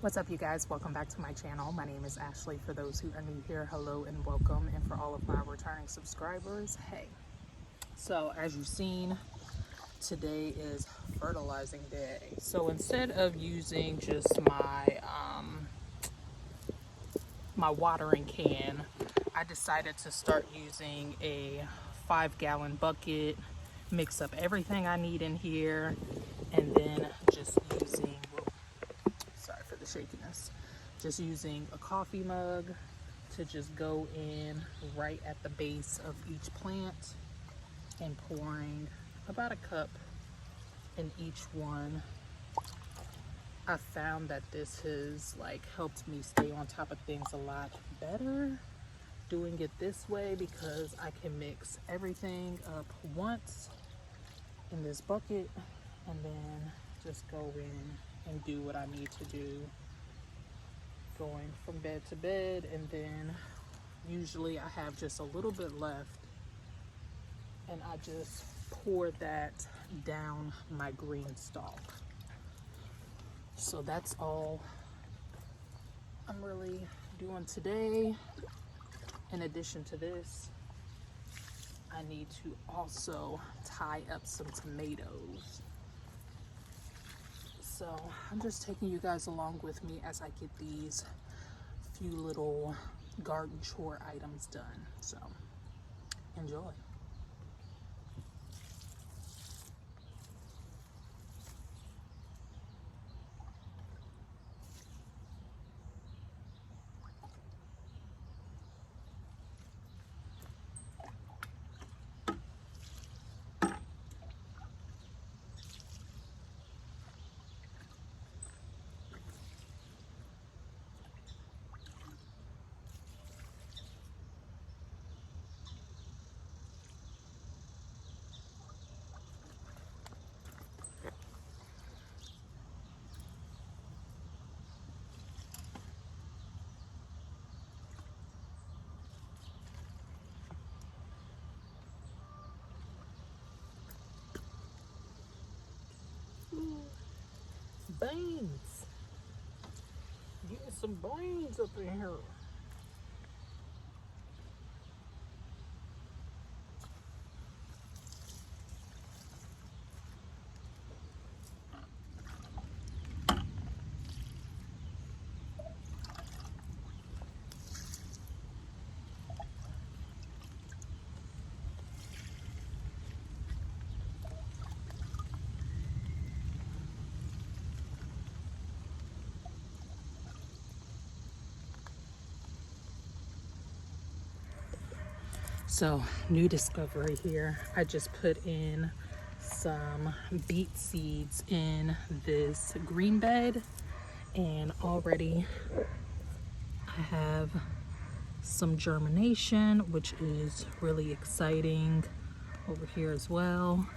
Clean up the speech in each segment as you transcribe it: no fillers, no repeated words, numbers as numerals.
What's up, you guys? Welcome back to my channel. My name is Ashley. For those who are new here, hello and welcome. And for all of my returning subscribers, hey. So as you've seen, today is fertilizing day. So instead of using just my watering can, I decided to start using a 5-gallon bucket, mix up everything I need in here, and then just using, sorry for the shakiness, just using a coffee mug to just go in right at the base of each plant and pouring about a cup in each one. I found that this has helped me stay on top of things a lot better doing it this way, because I can mix everything up once in this bucket and then just go in and do what I need to do, going from bed to bed. And then usually I have just a little bit left and I just pour that down my green stalk. So that's all I'm really doing today. In addition to this, I need to also tie up some tomatoes. So I'm just taking you guys along with me as I get these few little garden chore items done. So enjoy. Beans. Getting some beans up in here. So, new discovery here. I just put in some beet seeds in this green bed, and already I have some germination, which is really exciting over here as well.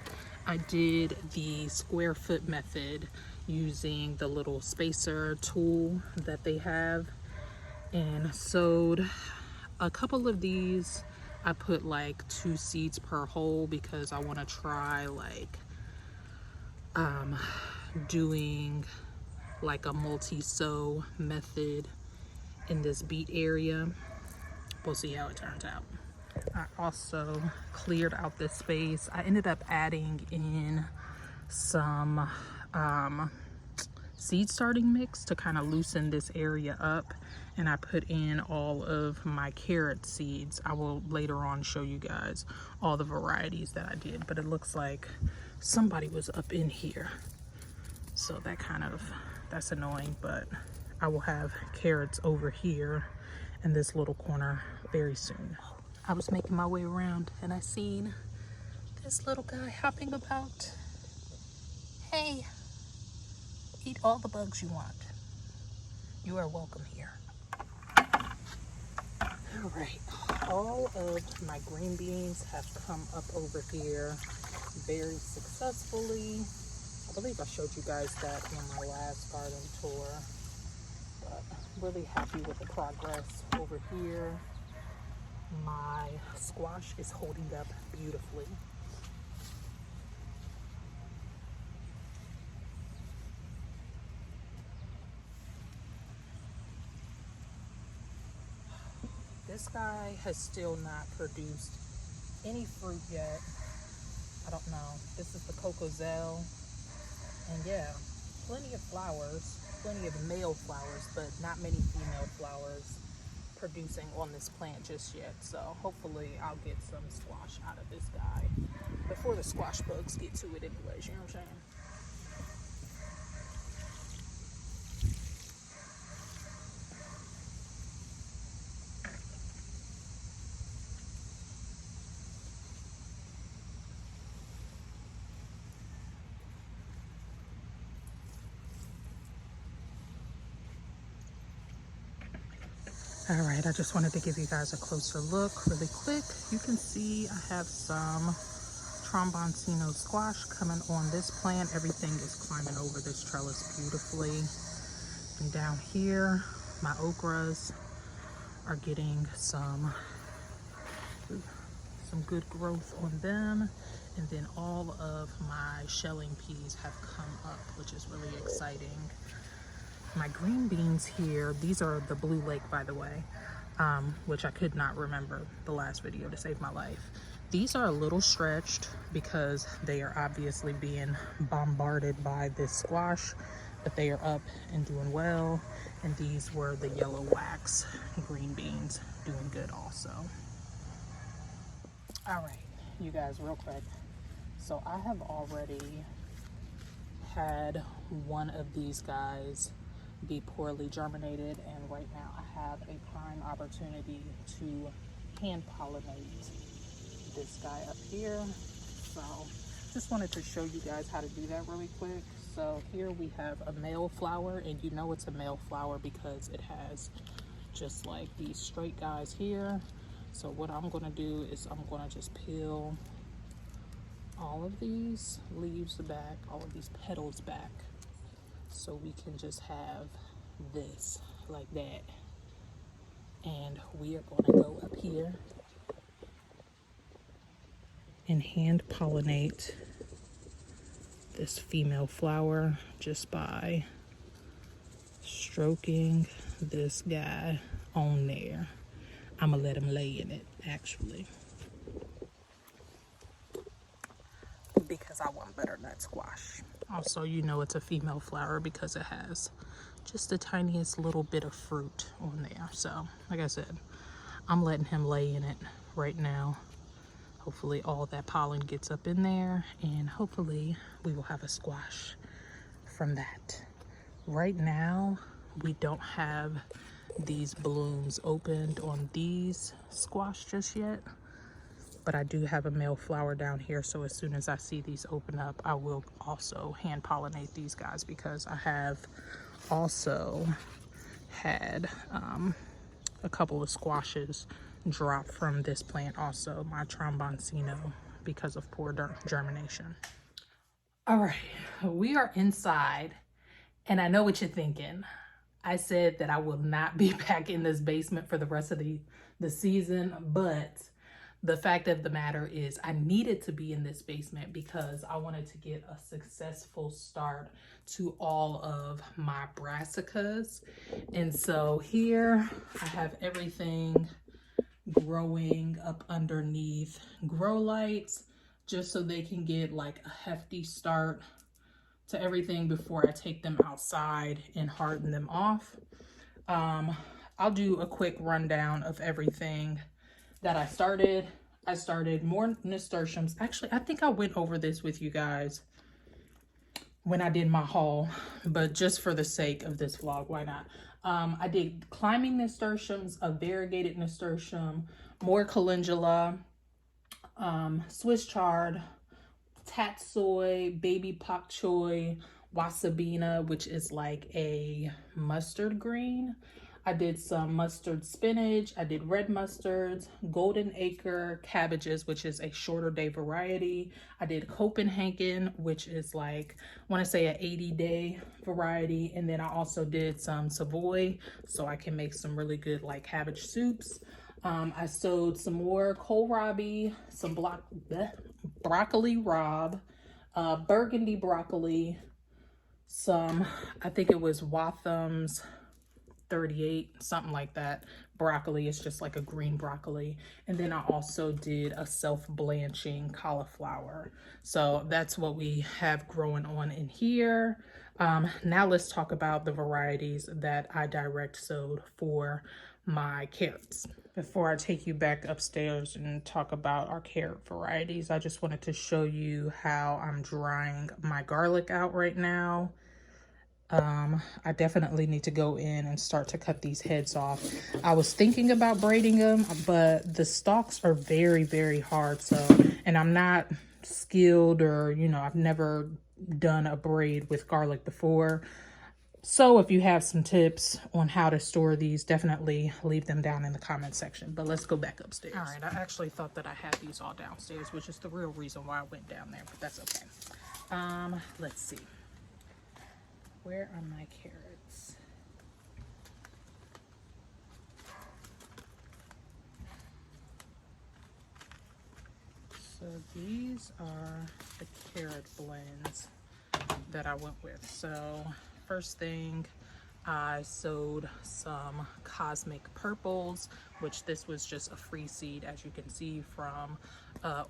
I did the square foot method using the little spacer tool that they have, and sowed a couple of these. I put like 2 seeds per hole because I want to try doing like a multi-sow method in this beet area. We'll see how it turns out. I also cleared out this space. I ended up adding in some seed starting mix to kind of loosen this area up, and I put in all of my carrot seeds. I will later on show you guys all the varieties that I did, but it looks like somebody was up in here, so that's annoying. But I will have carrots over here in this little corner very soon. I was making my way around and I seen this little guy hopping about. Hey, eat all the bugs you want. You are welcome here. All right, all of my green beans have come up over here very successfully. I believe I showed you guys that in my last garden tour, but really happy with the progress over here. My squash is holding up beautifully. this guy has still not produced any fruit yet. I don't know. This is the Cocozelle. And yeah, plenty of flowers, plenty of male flowers, but not many female flowers producing on this plant just yet. So hopefully I'll get some squash out of this guy before the squash bugs get to it anyways, you know what I'm saying? All right, I just wanted to give you guys a closer look really quick. You can see I have some tromboncino squash coming on this plant. Everything is climbing over this trellis beautifully. And down here, my okras are getting some good growth on them. And then all of my shelling peas have come up, which is really exciting. My green beans here, these are the Blue Lake, by the way, which I could not remember the last video to save my life. These are a little stretched because they are obviously being bombarded by this squash, but they are up and doing well. And these were the yellow wax green beans, doing good also. All right, you guys, real quick. So I have already had one of these guys be poorly germinated, and right now I have a prime opportunity to hand pollinate this guy up here. So just wanted to show you guys how to do that really quick. So here we have a male flower, and you know it's a male flower because it has just like these straight guys here. So what I'm going to do is I'm going to just peel all of these leaves back, all of these petals back, so we can just have this like that. And we are going to go up here and hand pollinate this female flower just by stroking this guy on there. I'm gonna let him lay in it, actually, because I want butternut squash. Also, you know it's a female flower because it has just the tiniest little bit of fruit on there. So, like I said, I'm letting him lay in it right now. Hopefully all that pollen gets up in there, and hopefully we will have a squash from that. Right now, we don't have these blooms opened on these squash just yet, but I do have a male flower down here, so as soon as I see these open up, I will also hand pollinate these guys, because I have also had a couple of squashes drop from this plant also, my tromboncino, because of poor germination. All right, we are inside, and I know what you're thinking. I said that I will not be back in this basement for the rest of the season, but the fact of the matter is I needed to be in this basement because I wanted to get a successful start to all of my brassicas. And so here I have everything growing up underneath grow lights, just so they can get like a hefty start to everything before I take them outside and harden them off. I'll do a quick rundown of everything that I started. I started more nasturtiums. Actually, I think I went over this with you guys when I did my haul, but just for the sake of this vlog, why not? I did climbing nasturtiums, a variegated nasturtium, more calendula, Swiss chard, tatsoi, baby pak choi, wasabina, which is like a mustard green. I did some mustard spinach. I did red mustards, golden acre cabbages, which is a shorter day variety. I did Copenhagen, which is like, I want to say an 80-day variety. And then I also did some Savoy, so I can make some really good like cabbage soups. I sowed some more kohlrabi, some broccoli rabe, burgundy broccoli, some, I think it was Watham's 38, something like that. Broccoli is just like a green broccoli. And then I also did a self-blanching cauliflower. So that's what we have growing on in here. Now let's talk about the varieties that I direct sowed for my carrots. Before I take you back upstairs and talk about our carrot varieties, I just wanted to show you how I'm drying my garlic out right now. I definitely need to go in and start to cut these heads off. I was thinking about braiding them, but the stalks are very, very hard. So, and I'm not skilled, or, you know, I've never done a braid with garlic before. So if you have some tips on how to store these, definitely leave them down in the comment section. But let's go back upstairs. All right, I actually thought that I had these all downstairs, which is the real reason why I went down there, but that's okay. Let's see. Where are my carrots? So these are the carrot blends that I went with. So first thing, I sowed some cosmic purples, which this was just a free seed, as you can see from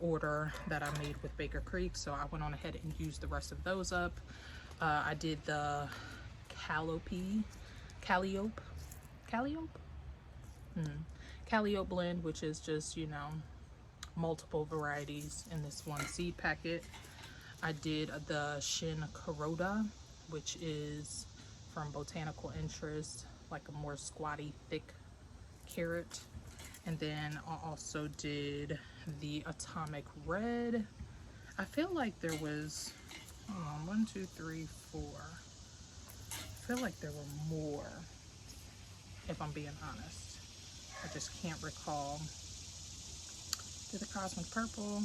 order that I made with Baker Creek. So I went on ahead and used the rest of those up. I did the Calliope blend, which is just, you know, multiple varieties in this one seed packet. I did the Shin Kuroda, which is from Botanical Interest, like a more squatty, thick carrot. And then I also did the Atomic Red. I feel like there was, hold on, 1, 2, 3, 4. I feel like there were more, if I'm being honest. I just can't recall. Did the Cosmic Purple,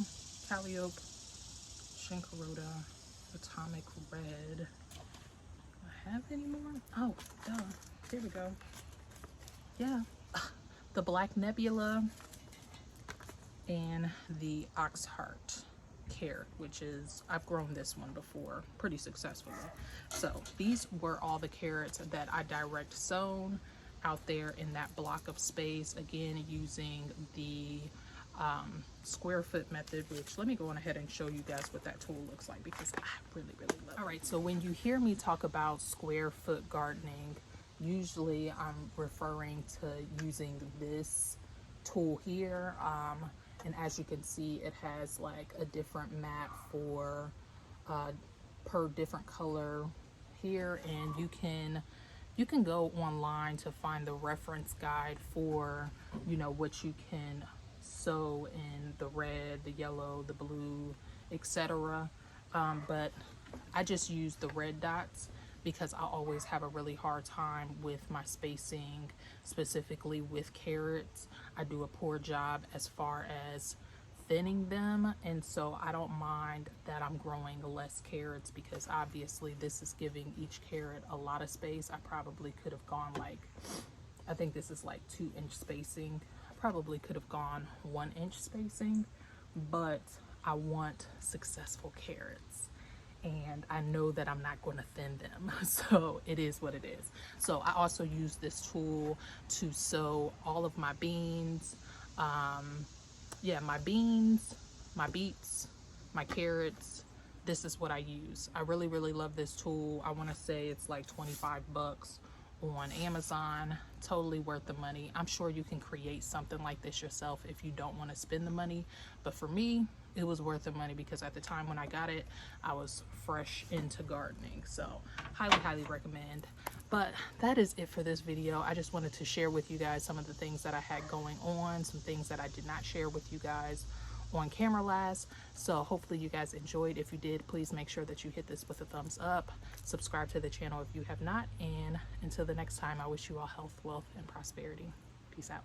Calliope, Shinkaroda, Atomic Red. Do I have any more? Oh, duh. Here we go. Yeah. The Black Nebula and the Oxheart carrot, which is, I've grown this one before pretty successfully. So these were all the carrots that I direct sown out there in that block of space, again using the square foot method, which let me go on ahead and show you guys what that tool looks like, because I really love it. All right, so when you hear me talk about square foot gardening, usually I'm referring to using this tool here. And as you can see, it has like a different mat for per different color here, and you can go online to find the reference guide for, you know, what you can sow in the red, the yellow, the blue, etc. But I just use the red dots because I always have a really hard time with my spacing, specifically with carrots. I do a poor job as far as thinning them, and so I don't mind that I'm growing less carrots, because obviously this is giving each carrot a lot of space. I probably could have gone like, I think this is like 2-inch spacing. I probably could have gone 1-inch spacing, but I want successful carrots, and I know that I'm not going to thin them, so it is what it is. So I also use this tool to sow all of my beans, my beans, my beets, my carrots. This is what I use. I really love this tool. I want to say it's like 25 bucks on Amazon. Totally worth the money. I'm sure you can create something like this yourself if you don't want to spend the money, but for me it was worth the money, because at the time when I got it, I was fresh into gardening. So highly recommend. But that is it for this video. I just wanted to share with you guys some of the things that I had going on, some things that I did not share with you guys on camera last. So hopefully you guys enjoyed. If you did, please make sure that you hit this with a thumbs up. Subscribe to the channel if you have not. And until the next time, I wish you all health, wealth, and prosperity. Peace out.